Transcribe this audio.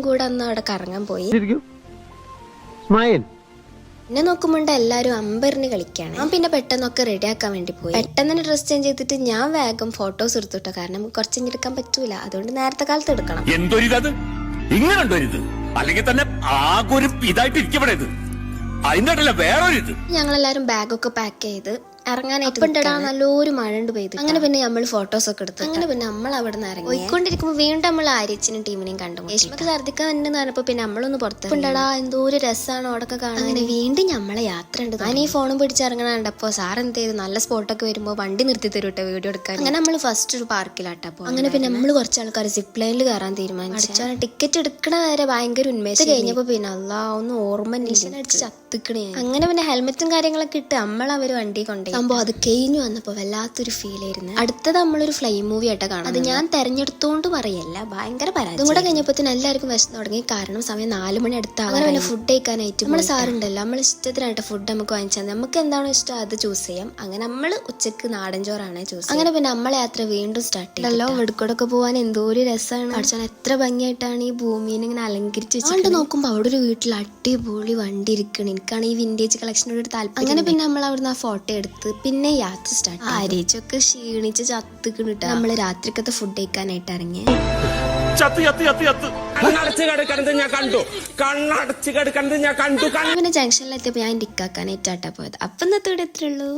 കൂടെ അന്ന് അവിടെ കറങ്ങാൻ പോയി. സ്മൈൽ. പിന്നെ നോക്കുമ്പോണ്ട് എല്ലാരും അമ്പറിന് കളിക്കാണ്. ഞാൻ പിന്നെ പെട്ടെന്നൊക്കെ റെഡി ആക്കാൻ വേണ്ടി പോയി. പെട്ടെന്ന് തന്നെ ഡ്രസ് ചേഞ്ച് ചെയ്തിട്ട് ഞാൻ വേഗം ഫോട്ടോസ് എടുത്തുട്ടോ. കാരണം കുറച്ച് എടുക്കാൻ പറ്റൂല, അതുകൊണ്ട് നേരത്തെ കാലത്ത് എടുക്കണം. എന്തൊരിത് ഇങ്ങനെ അല്ലെങ്കിൽ തന്നെ ആകൊരു ഇതായിട്ട് ഇരിക്കപ്പെടരുത്. അതിന്റെ വേറൊരിത്. ഞങ്ങളെല്ലാരും ബാഗൊക്കെ പാക്ക് ചെയ്ത് ഇറങ്ങാനായിട്ട് നല്ലൊരു മഴ ഉണ്ട് പെയ്ത്. അങ്ങനെ പിന്നെ നമ്മൾ ഫോട്ടോസ് ഒക്കെ എടുത്തു. അങ്ങനെ പിന്നെ നമ്മൾ അവിടെ നിന്ന് ഇറങ്ങി പോയിക്കൊണ്ടിരിക്കുമ്പോൾ വീണ്ടും നമ്മൾ ആര്യച്ചിനും ടീമിനെയും കണ്ടു. യേശുമക്ക് ഛർദ്ദിക്കാൻ ഉണ്ടെന്ന് പറഞ്ഞപ്പോ പിന്നെ നമ്മളൊന്ന് പുറത്തുണ്ടാ എന്തോ ഒരു രസമാണ് അവിടെയൊക്കെ കാണാൻ. അങ്ങനെ വീണ്ടും നമ്മളെ യാത്ര ഉണ്ട്. ഞാൻ ഈ ഫോണും പിടിച്ചിറങ്ങണ കണ്ടപ്പോ സാർ എന്ത് ചെയ്തു, നല്ല സ്പോട്ടൊക്കെ വരുമ്പോ വണ്ടി നിർത്തി തരൂട്ടെ വീഡിയോ എടുക്കാൻ. അങ്ങനെ നമ്മൾ ഫസ്റ്റ് ഒരു പാർക്കിലാട്ടപ്പോ. അങ്ങനെ പിന്നെ നമ്മൾ കുറച്ച് ആൾക്കാർ സിപ്പ് ലൈനിൽ കയറാൻ തീരുമാനിച്ചു. ടിക്കറ്റ് എടുക്കണ വരെ ഭയങ്കര ഉന്മേഷം. കഴിഞ്ഞപ്പോ പിന്നെ അല്ലാ ഒന്ന് ഓർമ്മ അടിച്ച് ചത്തിക്കണേ. അങ്ങനെ പിന്നെ ഹെൽമെറ്റും കാര്യങ്ങളൊക്കെ ഇട്ട് നമ്മളവര് വണ്ടി കൊണ്ടേ സംഭവം അത് കഴിഞ്ഞു വന്നപ്പോ വല്ലാത്തൊരു ഫീൽ ആയിരുന്നു. അടുത്തത് നമ്മളൊരു ഫ്ലൈം മൂവി ആയിട്ട് കാണാം. അത് ഞാൻ തെരഞ്ഞെടുത്തോണ്ട് പറയല്ല, ഭയങ്കര പരാതി. അതും കൂടെ കഴിഞ്ഞപ്പോ എല്ലാവർക്കും വിശന്ന് തുടങ്ങി. കാരണം സമയം 4 മണി അടുത്താവും. അങ്ങനെ പിന്നെ ഫുഡ് കഴിക്കാനായിട്ട് നമ്മള് സാറുണ്ടല്ലോ, നമ്മൾ ഇഷ്ടത്തിനായിട്ട് ഫുഡ് നമുക്ക് വാങ്ങിച്ചാൽ നമുക്ക് എന്താണോ ഇഷ്ടം അത് ചൂസ് ചെയ്യാം. അങ്ങനെ നമ്മള് ഉച്ചക്ക് നാടൻ ചോറാണ് ചൂസ്. അങ്ങനെ പിന്നെ നമ്മളെ യാത്ര വീണ്ടും സ്റ്റാർട്ട് ചെയ്തല്ലോ. വെടുക്കോടൊക്കെ പോവാൻ എന്തോ ഒരു രസമാണ്. പഠിച്ചാൽ എത്ര ഭംഗിയായിട്ടാണ് ഈ ഭൂമിനെ ഇങ്ങനെ അലങ്കരിച്ച് വെച്ചിട്ട്. നോക്കുമ്പോ അവിടെ ഒരു വീട്ടിൽ അടിപൊളി വണ്ടി ഇരിക്കണം. എനിക്കാണ് ഈ വിന്റേജ് കളക്ഷനോട് ഒരു താല്പര്യം. അങ്ങനെ പിന്നെ നമ്മൾ അവിടുന്ന് ആ ഫോട്ടോ എടുത്ത് പിന്നെ യാത്ര സ്റ്റാർട്ട്. ആരേച്ചൊക്കെ ക്ഷീണിച്ച് ചത്തുക്കിട്ട് നമ്മള് രാത്രിക്കത്തെ ഫുഡ് കഴിക്കാനായിട്ട് ഇറങ്ങി. പിന്നെ ജംഗ്ഷനിലെത്തിയപ്പോ ഞാൻ ടിക്കാക്കാനായിട്ടാ പോയത്. അപ്പൊ ഇന്നത്തെ ഇവിടെ എത്രയുള്ളൂ.